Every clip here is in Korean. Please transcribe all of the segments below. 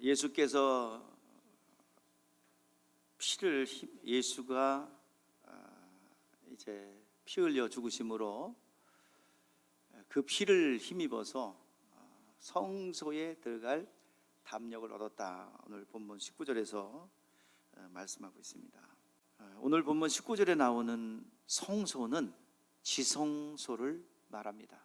예수께서 예수가 이제 피 흘려 죽으심으로 그 피를 힘입어서 성소에 들어갈 담력을 얻었다. 오늘 본문 19절에서 말씀하고 있습니다. 오늘 본문 19절에 나오는 성소는 지성소를 말합니다.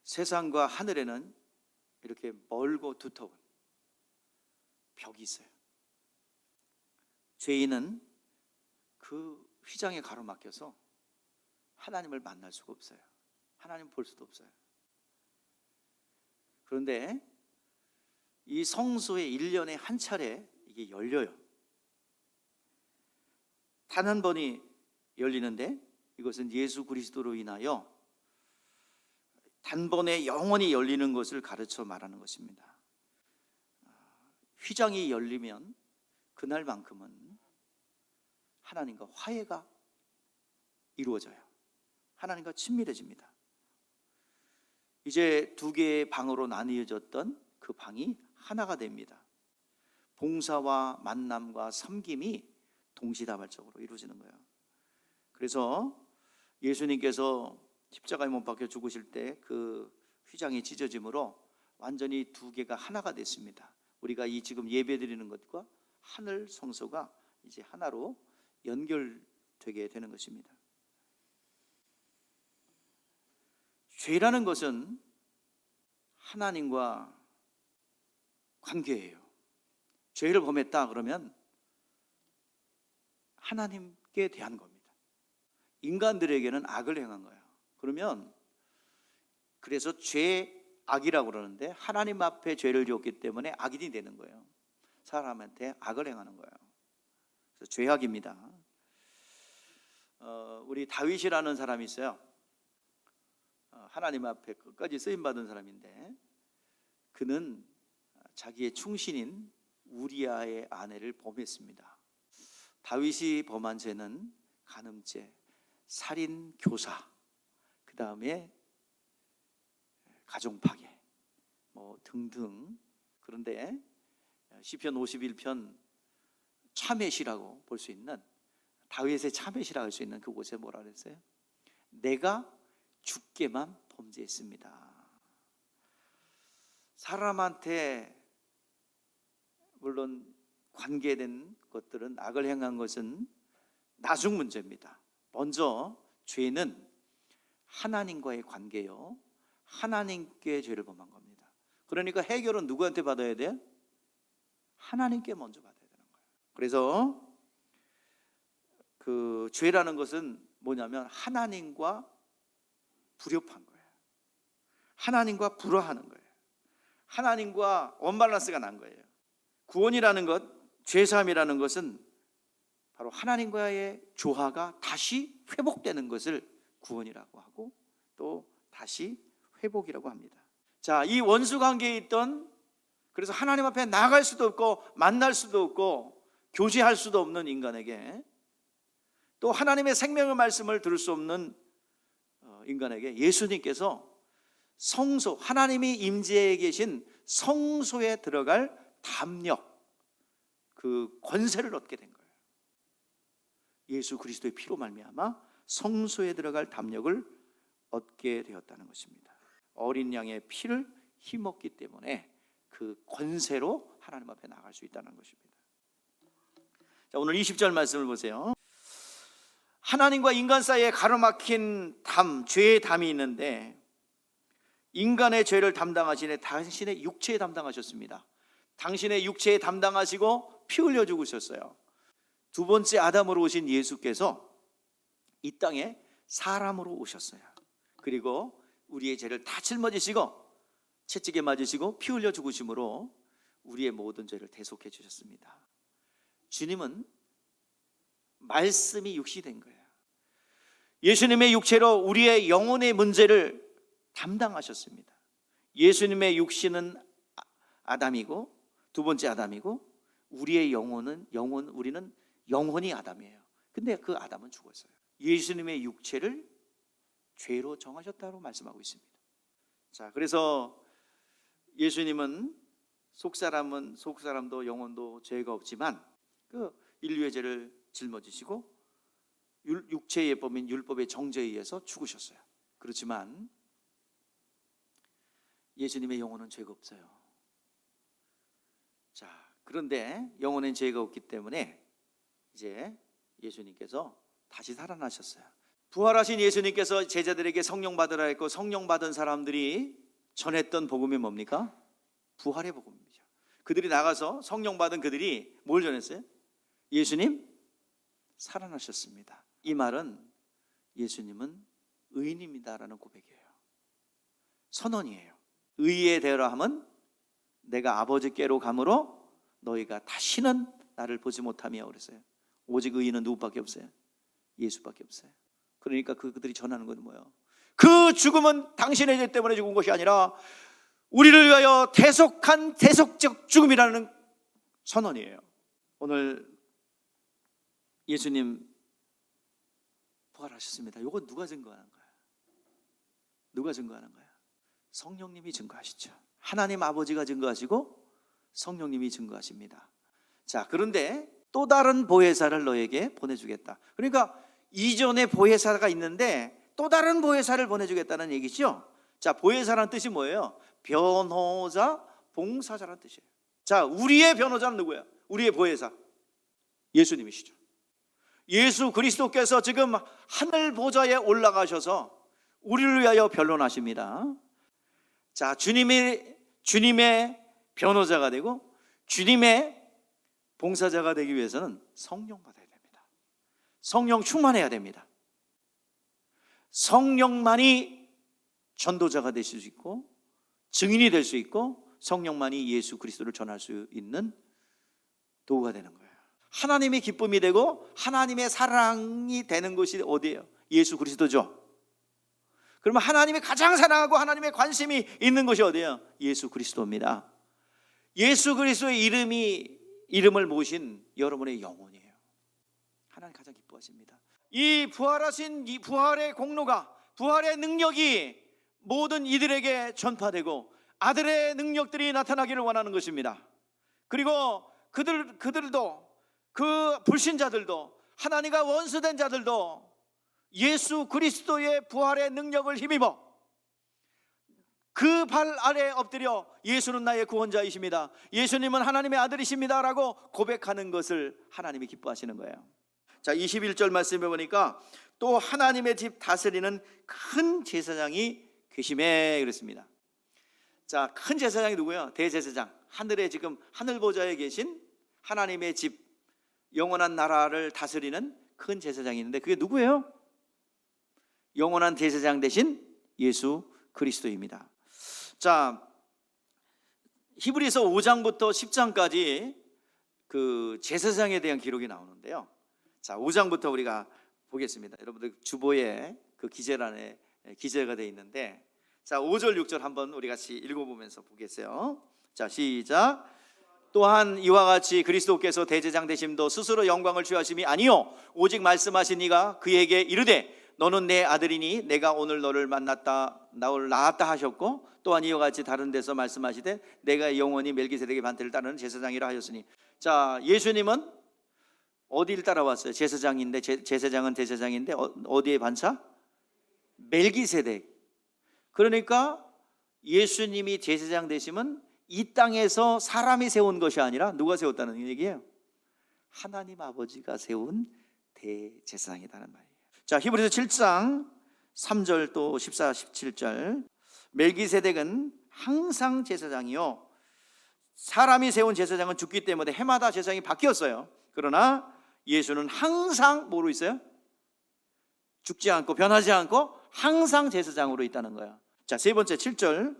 세상과 하늘에는 이렇게 멀고 두터운 벽이 있어요. 죄인은 그 휘장에 가로막혀서 하나님을 만날 수가 없어요. 하나님 볼 수도 없어요. 그런데 이 성소에 1년에 한 차례 이게 열려요. 단 한 번이 열리는데 이것은 예수 그리스도로 인하여 단번에 영원히 열리는 것을 가르쳐 말하는 것입니다. 휘장이 열리면 그날만큼은 하나님과 화해가 이루어져요. 하나님과 친밀해집니다. 이제 두 개의 방으로 나뉘어졌던 그 방이 하나가 됩니다. 봉사와 만남과 섬김이 동시다발적으로 이루어지는 거예요. 그래서 예수님께서 십자가에 못 박혀 죽으실 때 그 휘장이 찢어짐으로 완전히 두 개가 하나가 됐습니다. 우리가 이 지금 예배드리는 것과 하늘 성소가 이제 하나로 연결되게 되는 것입니다. 죄라는 것은 하나님과 관계예요. 죄를 범했다 그러면 하나님께 대한 겁니다. 인간들에게는 악을 행한 거예요. 그러면 그래서 죄악이라고 그러는데 하나님 앞에 죄를 지었기 때문에 악인이 되는 거예요. 사람한테 악을 행하는 거예요. 그래서 죄악입니다. 우리 다윗이라는 사람이 있어요. 하나님 앞에 끝까지 쓰임받은 사람인데 그는 자기의 충신인 우리아의 아내를 범했습니다. 다윗이 범한 죄는 간음죄, 살인, 교사, 그 다음에 가정파괴 등등. 그런데 시편 51편 차메시라고 볼 수 있는 다윗의 차메시라 할 수 있는 그곳에 뭐라 그랬어요? 내가 주께만 범죄했습니다. 사람한테 물론 관계된 것들은 악을 행한 것은 나중 문제입니다. 먼저 죄는 하나님과의 관계요, 하나님께 죄를 범한 겁니다. 그러니까 해결은 누구한테 받아야 돼요? 하나님께 먼저 받아야 되는 거예요. 그래서 그 죄라는 것은 뭐냐면 하나님과 불협한 거예요. 하나님과 불화하는 거예요. 하나님과 언밸런스가 난 거예요. 구원이라는 것, 죄사함이라는 것은 바로 하나님과의 조화가 다시 회복되는 것을 구원이라고 하고 또 다시 회복이라고 합니다. 자, 이 원수 관계에 있던, 그래서 하나님 앞에 나갈 수도 없고 만날 수도 없고 교제할 수도 없는 인간에게, 또 하나님의 생명의 말씀을 들을 수 없는 인간에게 예수님께서 성소, 하나님이 임재해 계신 성소에 들어갈 담력, 그 권세를 얻게 된 거예요. 예수 그리스도의 피로 말미암아 성소에 들어갈 담력을 얻게 되었다는 것입니다. 어린 양의 피를 힘없기 때문에 그 권세로 하나님 앞에 나갈 수 있다는 것입니다. 자, 오늘 20절 말씀을 보세요. 하나님과 인간 사이에 가로막힌 담, 죄의 담이 있는데 인간의 죄를 담당하시네 당신의 육체에 담당하셨습니다. 당신의 육체에 담당하시고 피 흘려 죽으셨어요. 두 번째 아담으로 오신 예수께서 이 땅에 사람으로 오셨어요. 그리고 우리의 죄를 다 짊어지시고 채찍에 맞으시고 피 흘려 죽으심으로 우리의 모든 죄를 대속해 주셨습니다. 주님은 말씀이 육신이 된 거예요. 예수님의 육체로 우리의 영혼의 문제를 담당하셨습니다. 예수님의 육신은 아담이고 두 번째 아담이고 우리의 우리는 영혼이 아담이에요. 근데 그 아담은 죽었어요. 예수님의 육체를 죄로 정하셨다고 말씀하고 있습니다. 자, 그래서 예수님은 속사람은 속사람도 영혼도 죄가 없지만 그 인류의 죄를 짊어지시고 육체의 예법인 율법의 정죄에 의해서 죽으셨어요. 그렇지만 예수님의 영혼은 죄가 없어요. 자, 그런데 영혼엔 죄가 없기 때문에 이제 예수님께서 다시 살아나셨어요. 부활하신 예수님께서 제자들에게 성령 받으라 했고, 성령 받은 사람들이 전했던 복음이 뭡니까? 부활의 복음이죠. 그들이 나가서 성령 받은 그들이 뭘 전했어요? 예수님 살아나셨습니다. 이 말은 예수님은 의인입니다라는 고백이에요. 선언이에요. 의에 대하여 함은 내가 아버지께로 가므로 너희가 다시는 나를 보지 못하며 그랬어요. 오직 의인은 누구밖에 없어요? 예수밖에 없어요. 그러니까 그들이 전하는 건 뭐예요? 그 죽음은 당신의 죄 때문에 죽은 것이 아니라 우리를 위하여 대속적 죽음이라는 선언이에요. 오늘 예수님 부활하셨습니다. 이거 누가 증거하는 거예요? 누가 증거하는 거예요? 성령님이 증거하시죠. 하나님 아버지가 증거하시고 성령님이 증거하십니다. 자, 그런데 또 다른 보혜사를 너에게 보내주겠다. 그러니까 이전에 보혜사가 있는데 또 다른 보혜사를 보내주겠다는 얘기죠. 자, 보혜사라는 뜻이 뭐예요? 변호자, 봉사자라는 뜻이에요. 자, 우리의 변호자는 누구예요? 우리의 보혜사 예수님이시죠. 예수 그리스도께서 지금 하늘 보좌에 올라가셔서 우리를 위하여 변론하십니다. 자, 주님의 변호자가 되고 주님의 봉사자가 되기 위해서는 성령 받아야 됩니다. 성령 충만해야 됩니다. 성령만이 전도자가 되실 수 있고 증인이 될 수 있고 성령만이 예수 그리스도를 전할 수 있는 도구가 되는 거예요. 하나님의 기쁨이 되고 하나님의 사랑이 되는 것이 어디예요? 예수 그리스도죠. 그러면 하나님이 가장 사랑하고 하나님의 관심이 있는 것이 어디예요? 예수 그리스도입니다. 예수 그리스도의 이름을 모신 여러분의 영혼이에요. 하나님 가장 기뻐하십니다. 이 부활하신 이 부활의 공로가, 부활의 능력이 모든 이들에게 전파되고 아들의 능력들이 나타나기를 원하는 것입니다. 그리고 그들도, 그 불신자들도, 하나님과 원수된 자들도 예수 그리스도의 부활의 능력을 힘입어 그 발 아래 엎드려 예수는 나의 구원자이십니다, 예수님은 하나님의 아들이십니다 라고 고백하는 것을 하나님이 기뻐하시는 거예요. 자, 21절 말씀해 보니까 또 하나님의 집 다스리는 큰 제사장이 계시매 그랬습니다. 자, 큰 제사장이 누구예요? 대제사장. 하늘에 지금 하늘 보좌에 계신 하나님의 집, 영원한 나라를 다스리는 큰 제사장이 있는데 그게 누구예요? 영원한 대제사장 되신 예수 그리스도입니다. 자, 히브리서 5장부터 10장까지 그 제사장에 대한 기록이 나오는데요. 자, 5장부터 우리가 보겠습니다. 여러분들 주보에 그 기재란에 기재가 되어 있는데, 자, 5절 6절 한번 우리 같이 읽어보면서 보겠어요. 자, 시작. 또한 이와 같이 그리스도께서 대제사장 되심도 스스로 영광을 취하심이 아니요 오직 말씀하신 이가 그에게 이르되 너는 내 아들이니 내가 오늘 너를 낳았다 하셨고, 또한 이와 같이 다른 데서 말씀하시되 내가 영원히 멜기세덱의 반태를 따르는 제사장이라 하였으니. 자, 예수님은 어디를 따라왔어요? 제사장인데, 제사장은 대제사장인데 어디에 반차? 멜기세덱. 그러니까 예수님이 제사장 되시면 이 땅에서 사람이 세운 것이 아니라 누가 세웠다는 얘기예요? 하나님 아버지가 세운 대제사장이라는 말이에요. 자, 히브리서 7장 3절 또 14, 17절. 멜기세덱은 항상 제사장이요, 사람이 세운 제사장은 죽기 때문에 해마다 제사장이 바뀌었어요. 그러나 예수는 항상 뭐로 있어요? 죽지 않고 변하지 않고 항상 제사장으로 있다는 거예요. 자, 세 번째 7절,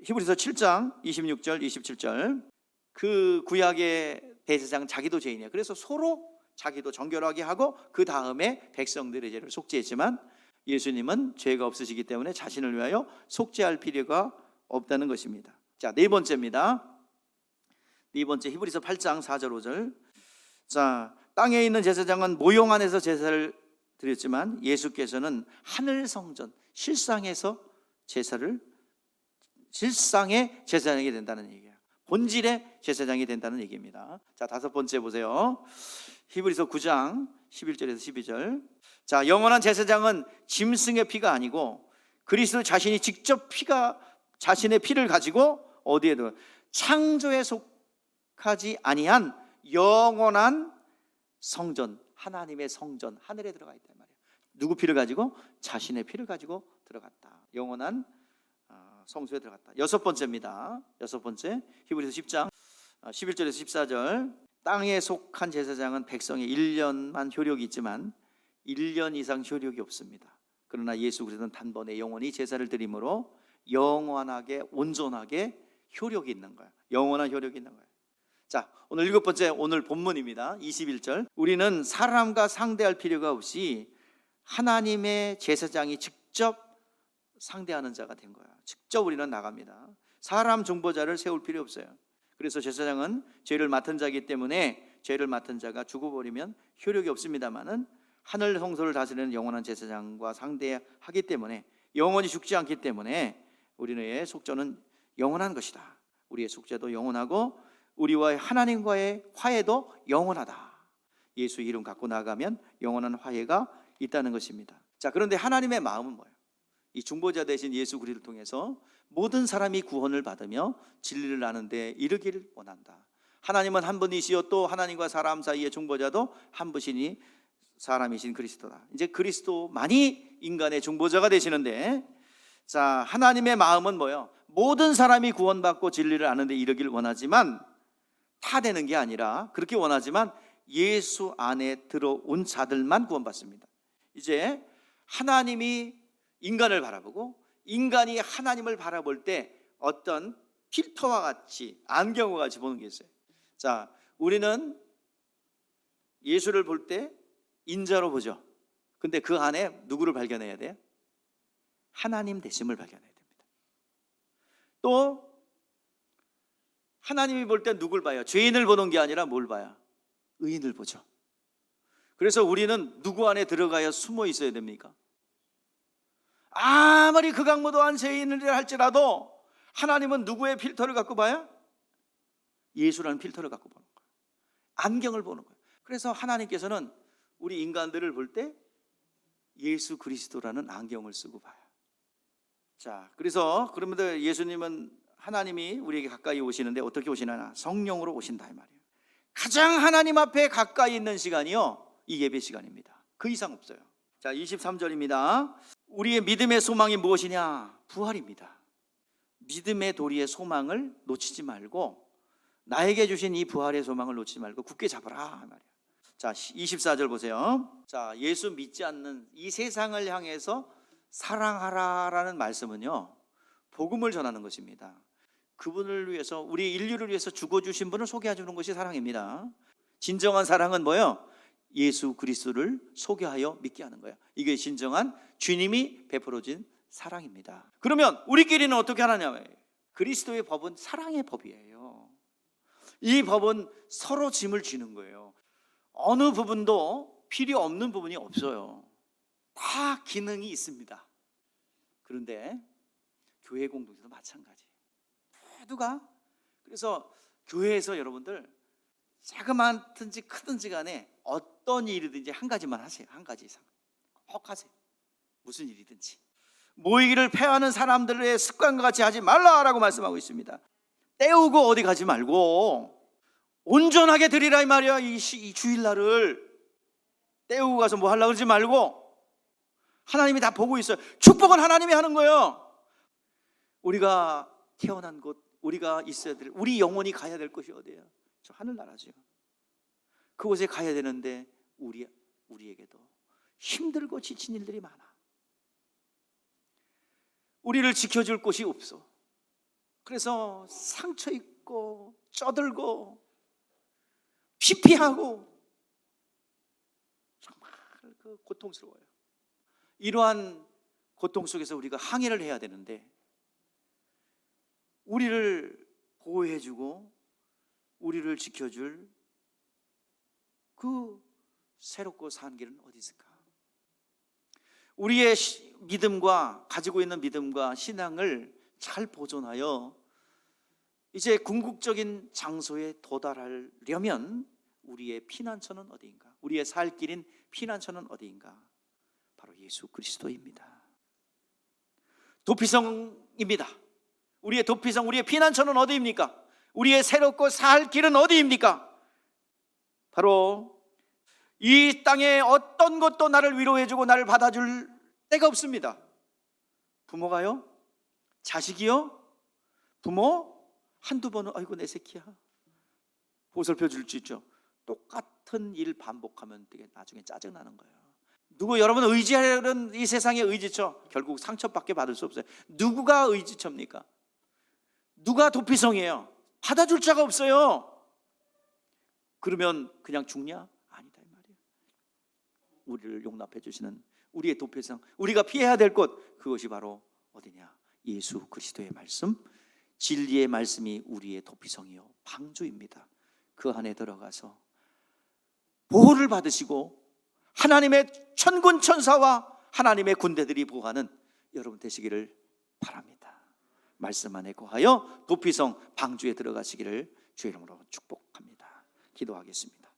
히브리서 7장 26절 27절. 그 구약의 대제사장 자기도 죄인이에요. 그래서 서로 자기도 정결하게 하고 그 다음에 백성들의 죄를 속죄했지만 예수님은 죄가 없으시기 때문에 자신을 위하여 속죄할 필요가 없다는 것입니다. 자, 네 번째입니다. 네 번째 히브리서 8장 4절 5절. 자, 땅에 있는 제사장은 모형 안에서 제사를 드렸지만 예수께서는 하늘 성전 실상에서 실상의 제사장이 된다는 얘기예요. 본질의 제사장이 된다는 얘기입니다. 자, 다섯 번째 보세요. 히브리서 9장 11절에서 12절. 자, 영원한 제사장은 짐승의 피가 아니고 그리스도 자신이 직접 자신의 피를 가지고 어디에도 창조에 속하지 아니한 영원한 성전, 하나님의 성전, 하늘에 들어가 있단 말이에요. 누구 피를 가지고? 자신의 피를 가지고 들어갔다. 영원한 성소에 들어갔다. 여섯 번째입니다. 여섯 번째, 히브리서 10장 11절에서 14절. 땅에 속한 제사장은 백성의 1년만 효력이 있지만 1년 이상 효력이 없습니다. 그러나 예수 그리스도는 단번에 영원히 제사를 드림으로 영원하게 온전하게 효력이 있는 거예요. 영원한 효력이 있는 거예요. 자, 오늘 일곱 번째, 오늘 본문입니다. 21절. 우리는 사람과 상대할 필요가 없이 하나님의 제사장이 직접 상대하는 자가 된 거야. 직접 우리는 나갑니다. 사람 중보자를 세울 필요 없어요. 그래서 제사장은 죄를 맡은 자이기 때문에 죄를 맡은 자가 죽어버리면 효력이 없습니다만은 하늘 성소를 다스리는 영원한 제사장과 상대하기 때문에 영원히 죽지 않기 때문에 우리의 속죄는 영원한 것이다. 우리의 속죄도 영원하고 우리와 하나님과의 화해도 영원하다. 예수 이름 갖고 나가면 영원한 화해가 있다는 것입니다. 자, 그런데 하나님의 마음은 뭐예요? 이 중보자 되신 예수 그리스도를 통해서 모든 사람이 구원을 받으며 진리를 아는 데 이르기를 원한다. 하나님은 한 분이시요 또 하나님과 사람 사이의 중보자도 한 분이시니 사람이신 그리스도다. 이제 그리스도만이 인간의 중보자가 되시는데, 자, 하나님의 마음은 뭐예요? 모든 사람이 구원받고 진리를 아는 데 이르기를 원하지만, 다 되는 게 아니라 그렇게 원하지만 예수 안에 들어온 자들만 구원받습니다. 이제 하나님이 인간을 바라보고 인간이 하나님을 바라볼 때 어떤 필터와 같이, 안경과 같이 보는 게 있어요. 자, 우리는 예수를 볼 때 인자로 보죠. 근데 그 안에 누구를 발견해야 돼요? 하나님 되심을 발견해야 됩니다. 또 하나님이 볼 때 누굴 봐요? 죄인을 보는 게 아니라 뭘 봐요? 의인을 보죠. 그래서 우리는 누구 안에 들어가야 숨어 있어야 됩니까? 아무리 극악무도한 죄인을 할지라도 하나님은 누구의 필터를 갖고 봐요? 예수라는 필터를 갖고 보는 거예요. 안경을 보는 거예요. 그래서 하나님께서는 우리 인간들을 볼 때 예수 그리스도라는 안경을 쓰고 봐요. 자, 그래서 그러면 예수님은, 하나님이 우리에게 가까이 오시는데 어떻게 오시나? 성령으로 오신다 이 말이에요. 가장 하나님 앞에 가까이 있는 시간이요, 이 예배 시간입니다. 그 이상 없어요. 자, 23절입니다. 우리의 믿음의 소망이 무엇이냐? 부활입니다. 믿음의 도리의 소망을 놓치지 말고, 나에게 주신 이 부활의 소망을 놓치지 말고 굳게 잡아라 말이에요. 자, 24절 보세요. 자, 예수 믿지 않는 이 세상을 향해서 사랑하라라는 말씀은요, 복음을 전하는 것입니다. 그분을 위해서, 우리 인류를 위해서 죽어주신 분을 소개해 주는 것이 사랑입니다. 진정한 사랑은 뭐예요? 예수 그리스도를 소개하여 믿게 하는 거예요. 이게 진정한 주님이 베풀어진 사랑입니다. 그러면 우리끼리는 어떻게 하느냐? 그리스도의 법은 사랑의 법이에요. 이 법은 서로 짐을 지는 거예요. 어느 부분도 필요 없는 부분이 없어요. 다 기능이 있습니다. 그런데 교회 공동체도 마찬가지예요. 모두가, 그래서 교회에서 여러분들 자그마한든지 크든지 간에 어떤 일이든지 한 가지만 하세요. 한 가지 이상 꼭 하세요. 무슨 일이든지. 모이기를 패하는 사람들의 습관과 같이 하지 말라라고 말씀하고 있습니다. 때우고 어디 가지 말고 온전하게 드리라 이 말이야. 이 주일날을 때우고 가서 뭐 하려고 그러지 말고, 하나님이 다 보고 있어요. 축복은 하나님이 하는 거예요. 우리가 태어난 곳, 우리가 있어야 될, 우리 영혼이 가야 될 곳이 어디예요? 저 하늘나라죠. 그곳에 가야 되는데 우리에게도 힘들고 지친 일들이 많아. 우리를 지켜줄 곳이 없어. 그래서 상처 입고 쪄들고 피피하고 정말 그 고통스러워요. 이러한 고통 속에서 우리가 항해를 해야 되는데, 우리를 보호해주고 우리를 지켜줄 그 새롭고 산 길은 어디 있을까? 우리의 믿음과, 가지고 있는 믿음과 신앙을 잘 보존하여 이제 궁극적인 장소에 도달하려면 우리의 피난처는 어디인가? 우리의 살 길인 피난처는 어디인가? 바로 예수 그리스도입니다. 도피성입니다. 우리의 도피성, 우리의 피난처는 어디입니까? 우리의 새롭고 살 길은 어디입니까? 바로 이 땅에 어떤 것도 나를 위로해주고 나를 받아줄 데가 없습니다. 부모가요? 자식이요? 부모? 한두 번은 아이고 내 새끼야 보살펴 줄 수 있죠. 똑같은 일 반복하면 되게 나중에 짜증나는 거예요. 누구 여러분 의지하는 이 세상의 의지처 결국 상처밖에 받을 수 없어요. 누구가 의지처입니까? 누가 도피성이에요? 받아줄 자가 없어요. 그러면 그냥 죽냐? 아니다 이 말이에요. 우리를 용납해 주시는 우리의 도피성, 우리가 피해야 될 곳, 그것이 바로 어디냐? 예수 그리스도의 말씀, 진리의 말씀이 우리의 도피성이요 방주입니다. 그 안에 들어가서 보호를 받으시고 하나님의 천군 천사와 하나님의 군대들이 보호하는 여러분 되시기를 바랍니다. 말씀 안에 거하여 도피성 방주에 들어가시기를 주의 이름으로 축복합니다. 기도하겠습니다.